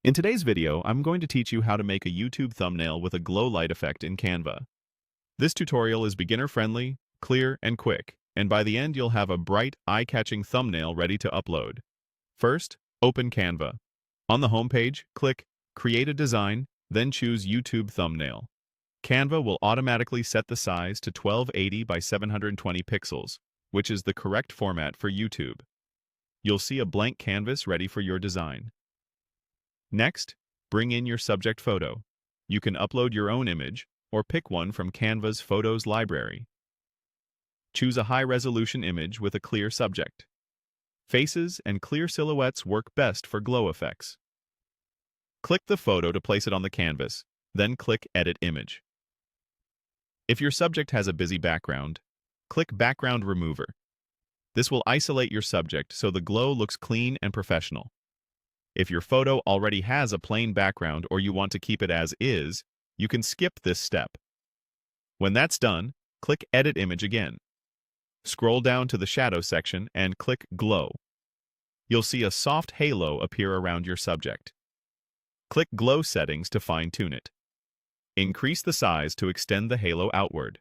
In today's video, I'm going to teach you how to make a YouTube thumbnail with a glow light effect in Canva. This tutorial is beginner-friendly, clear, and quick, and by the end you'll have a bright, eye-catching thumbnail ready to upload. First, open Canva. On the home page, click Create a Design, then choose YouTube Thumbnail. Canva will automatically set the size to 1280 by 720 pixels, which is the correct format for YouTube. You'll see a blank canvas ready for your design. Next, bring in your subject photo. You can upload your own image or pick one from Canva's Photos library. Choose a high-resolution image with a clear subject. Faces and clear silhouettes work best for glow effects. Click the photo to place it on the canvas, then click Edit Image. If your subject has a busy background, click Background Remover. This will isolate your subject so the glow looks clean and professional. If your photo already has a plain background or you want to keep it as is, you can skip this step. When that's done, click Edit Image again. Scroll down to the shadow section and click Glow. You'll see a soft halo appear around your subject. Click Glow Settings to fine-tune it. Increase the size to extend the halo outward.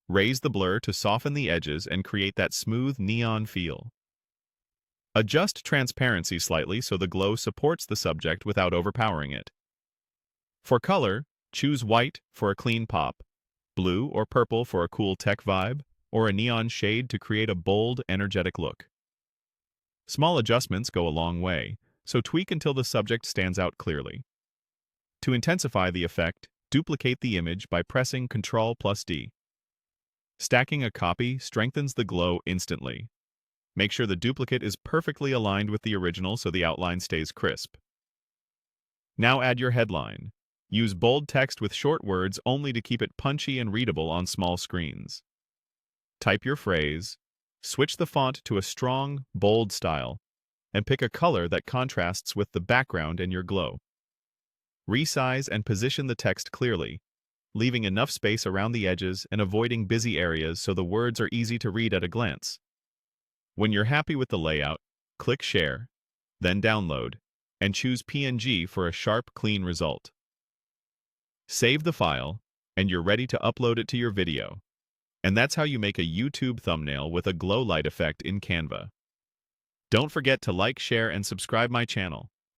Raise the blur to soften the edges and create that smooth neon feel. Adjust transparency slightly so the glow supports the subject without overpowering it. For color, choose white for a clean pop, blue or purple for a cool tech vibe, or a neon shade to create a bold, energetic look. Small adjustments go a long way, so tweak until the subject stands out clearly. To intensify the effect, duplicate the image by pressing Ctrl+D. Stacking a copy strengthens the glow instantly. Make sure the duplicate is perfectly aligned with the original so the outline stays crisp. Now add your headline. Use bold text with short words only to keep it punchy and readable on small screens. Type your phrase, switch the font to a strong, bold style, and pick a color that contrasts with the background and your glow. Resize and position the text clearly, leaving enough space around the edges and avoiding busy areas so the words are easy to read at a glance. When you're happy with the layout, click Share, then Download, and choose PNG for a sharp, clean result. Save the file, and you're ready to upload it to your video. And that's how you make a YouTube thumbnail with a glow light effect in Canva. Don't forget to like, share, and subscribe my channel.